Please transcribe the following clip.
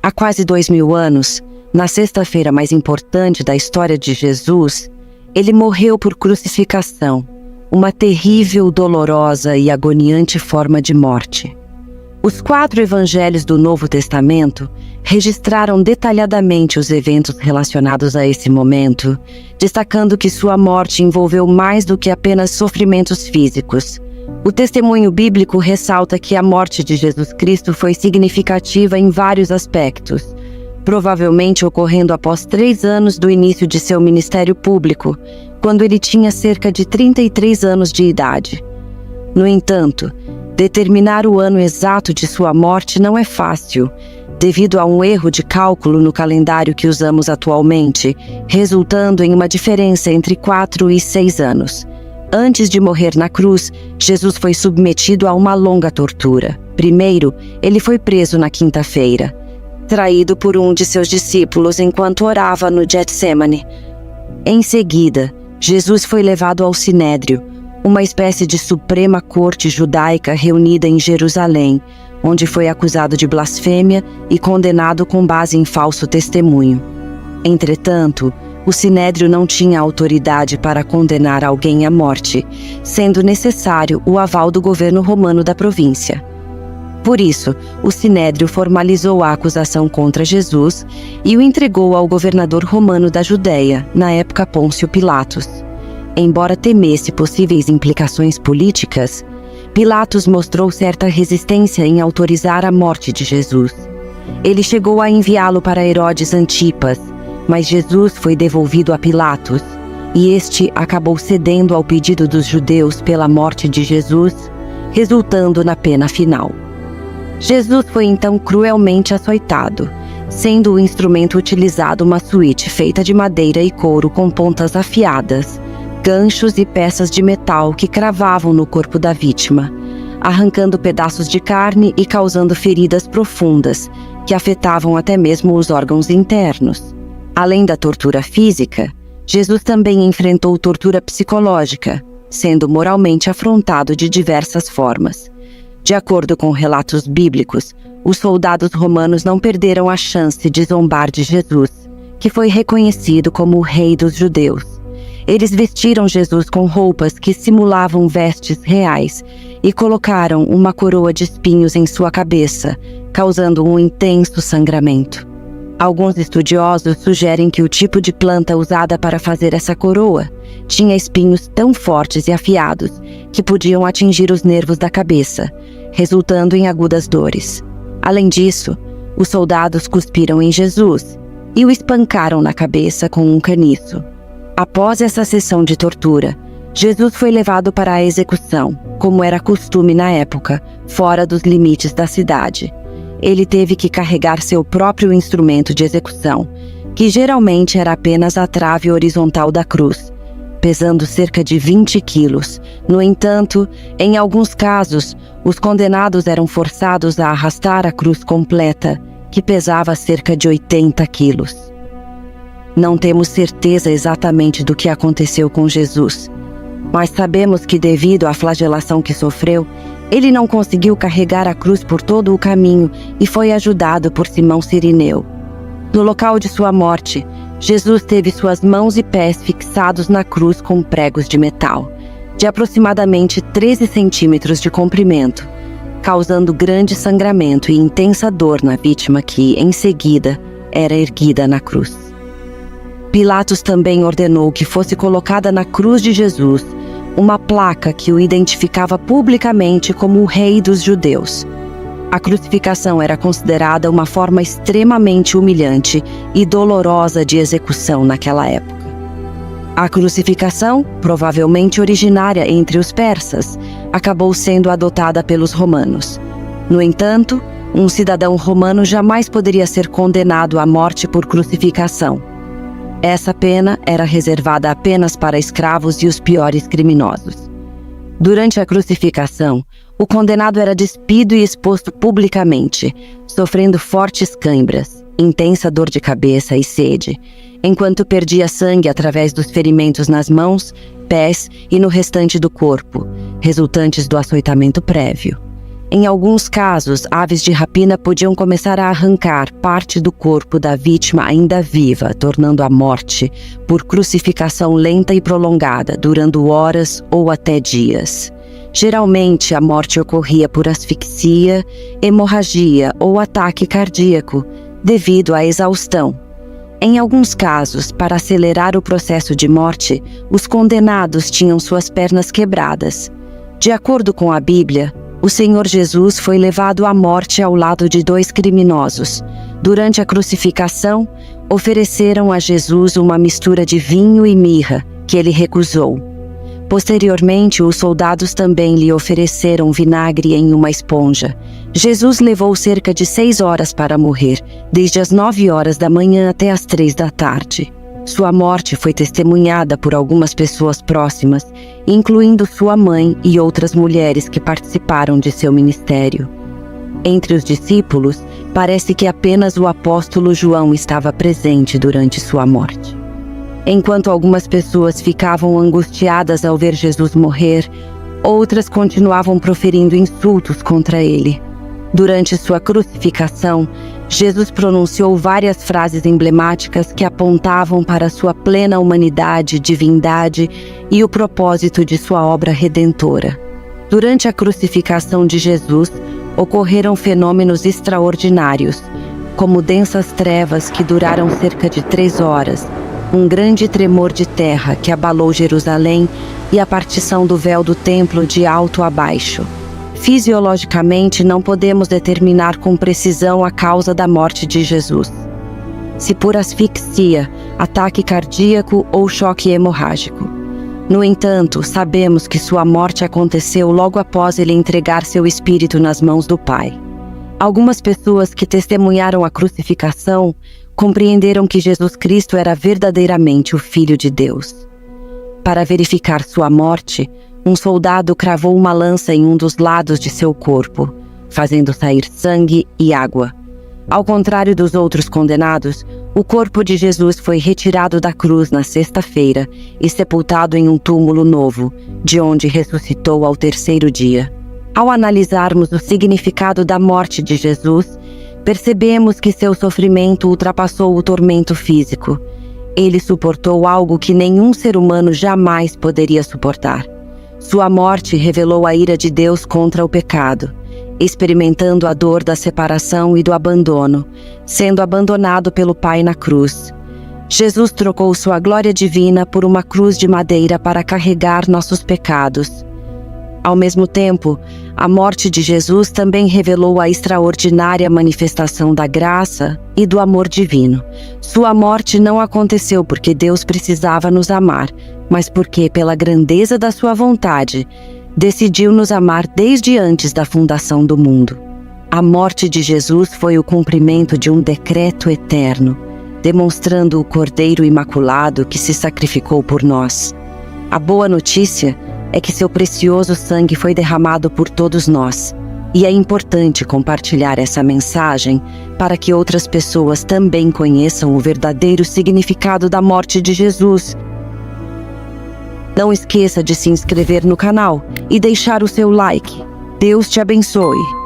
Há quase 2000 anos, na sexta-feira mais importante da história de Jesus, ele morreu por crucificação, uma terrível, dolorosa e agoniante forma de morte. Os 4 evangelhos do Novo Testamento registraram detalhadamente os eventos relacionados a esse momento, destacando que sua morte envolveu mais do que apenas sofrimentos físicos. O testemunho bíblico ressalta que a morte de Jesus Cristo foi significativa em vários aspectos, provavelmente ocorrendo após 3 anos do início de seu ministério público, quando ele tinha cerca de 33 anos de idade. No entanto, determinar o ano exato de sua morte não é fácil, devido a um erro de cálculo no calendário que usamos atualmente, resultando em uma diferença entre 4 e 6 anos. Antes de morrer na cruz, Jesus foi submetido a uma longa tortura. Primeiro, ele foi preso na quinta-feira, traído por um de seus discípulos enquanto orava no Getsemane. Em seguida, Jesus foi levado ao Sinédrio, uma espécie de suprema corte judaica reunida em Jerusalém, onde foi acusado de blasfêmia e condenado com base em falso testemunho. Entretanto, o Sinédrio não tinha autoridade para condenar alguém à morte, sendo necessário o aval do governo romano da província. Por isso, o Sinédrio formalizou a acusação contra Jesus e o entregou ao governador romano da Judéia, na época Pôncio Pilatos. Embora temesse possíveis implicações políticas, Pilatos mostrou certa resistência em autorizar a morte de Jesus. Ele chegou a enviá-lo para Herodes Antipas, mas Jesus foi devolvido a Pilatos, e este acabou cedendo ao pedido dos judeus pela morte de Jesus, resultando na pena final. Jesus foi então cruelmente açoitado, sendo o instrumento utilizado uma suíte feita de madeira e couro com pontas afiadas, ganchos e peças de metal que cravavam no corpo da vítima, arrancando pedaços de carne e causando feridas profundas, que afetavam até mesmo os órgãos internos. Além da tortura física, Jesus também enfrentou tortura psicológica, sendo moralmente afrontado de diversas formas. De acordo com relatos bíblicos, os soldados romanos não perderam a chance de zombar de Jesus, que foi reconhecido como o Rei dos Judeus. Eles vestiram Jesus com roupas que simulavam vestes reais e colocaram uma coroa de espinhos em sua cabeça, causando um intenso sangramento. Alguns estudiosos sugerem que o tipo de planta usada para fazer essa coroa tinha espinhos tão fortes e afiados que podiam atingir os nervos da cabeça, resultando em agudas dores. Além disso, os soldados cuspiram em Jesus e o espancaram na cabeça com um caniço. Após essa sessão de tortura, Jesus foi levado para a execução, como era costume na época, fora dos limites da cidade. Ele teve que carregar seu próprio instrumento de execução, que geralmente era apenas a trave horizontal da cruz, pesando cerca de 20 quilos. No entanto, em alguns casos, os condenados eram forçados a arrastar a cruz completa, que pesava cerca de 80 quilos. Não temos certeza exatamente do que aconteceu com Jesus, mas sabemos que devido à flagelação que sofreu, ele não conseguiu carregar a cruz por todo o caminho e foi ajudado por Simão Cirineu. No local de sua morte, Jesus teve suas mãos e pés fixados na cruz com pregos de metal, de aproximadamente 13 centímetros de comprimento, causando grande sangramento e intensa dor na vítima que, em seguida, era erguida na cruz. Pilatos também ordenou que fosse colocada na cruz de Jesus uma placa que o identificava publicamente como o Rei dos Judeus. A crucificação era considerada uma forma extremamente humilhante e dolorosa de execução naquela época. A crucificação, provavelmente originária entre os persas, acabou sendo adotada pelos romanos. No entanto, um cidadão romano jamais poderia ser condenado à morte por crucificação. Essa pena era reservada apenas para escravos e os piores criminosos. Durante a crucificação, o condenado era despido e exposto publicamente, sofrendo fortes câimbras, intensa dor de cabeça e sede, enquanto perdia sangue através dos ferimentos nas mãos, pés e no restante do corpo, resultantes do açoitamento prévio. Em alguns casos, aves de rapina podiam começar a arrancar parte do corpo da vítima ainda viva, tornando a morte por crucificação lenta e prolongada, durando horas ou até dias. Geralmente, a morte ocorria por asfixia, hemorragia ou ataque cardíaco, devido à exaustão. Em alguns casos, para acelerar o processo de morte, os condenados tinham suas pernas quebradas. De acordo com a Bíblia, o Senhor Jesus foi levado à morte ao lado de 2 criminosos. Durante a crucificação, ofereceram a Jesus uma mistura de vinho e mirra, que ele recusou. Posteriormente, os soldados também lhe ofereceram vinagre em uma esponja. Jesus levou cerca de 6 horas para morrer, desde as 9 horas da manhã até as 3 da tarde. Sua morte foi testemunhada por algumas pessoas próximas, incluindo sua mãe e outras mulheres que participaram de seu ministério. Entre os discípulos, parece que apenas o apóstolo João estava presente durante sua morte. Enquanto algumas pessoas ficavam angustiadas ao ver Jesus morrer, outras continuavam proferindo insultos contra ele. Durante sua crucificação, Jesus pronunciou várias frases emblemáticas que apontavam para sua plena humanidade, divindade e o propósito de sua obra redentora. Durante a crucificação de Jesus, ocorreram fenômenos extraordinários, como densas trevas que duraram cerca de 3 horas, um grande tremor de terra que abalou Jerusalém e a partição do véu do templo de alto a baixo. Fisiologicamente, não podemos determinar com precisão a causa da morte de Jesus. Se por asfixia, ataque cardíaco ou choque hemorrágico. No entanto, sabemos que sua morte aconteceu logo após ele entregar seu espírito nas mãos do Pai. Algumas pessoas que testemunharam a crucificação compreenderam que Jesus Cristo era verdadeiramente o Filho de Deus. Para verificar sua morte, um soldado cravou uma lança em um dos lados de seu corpo, fazendo sair sangue e água. Ao contrário dos outros condenados, o corpo de Jesus foi retirado da cruz na sexta-feira e sepultado em um túmulo novo, de onde ressuscitou ao 3º dia. Ao analisarmos o significado da morte de Jesus, percebemos que seu sofrimento ultrapassou o tormento físico. Ele suportou algo que nenhum ser humano jamais poderia suportar. Sua morte revelou a ira de Deus contra o pecado, experimentando a dor da separação e do abandono, sendo abandonado pelo Pai na cruz. Jesus trocou sua glória divina por uma cruz de madeira para carregar nossos pecados. Ao mesmo tempo, a morte de Jesus também revelou a extraordinária manifestação da graça e do amor divino. Sua morte não aconteceu porque Deus precisava nos amar, mas porque, pela grandeza da sua vontade, decidiu nos amar desde antes da fundação do mundo. A morte de Jesus foi o cumprimento de um decreto eterno, demonstrando o Cordeiro Imaculado que se sacrificou por nós. A boa notícia é que seu precioso sangue foi derramado por todos nós, e é importante compartilhar essa mensagem para que outras pessoas também conheçam o verdadeiro significado da morte de Jesus. Não esqueça de se inscrever no canal e deixar o seu like. Deus te abençoe!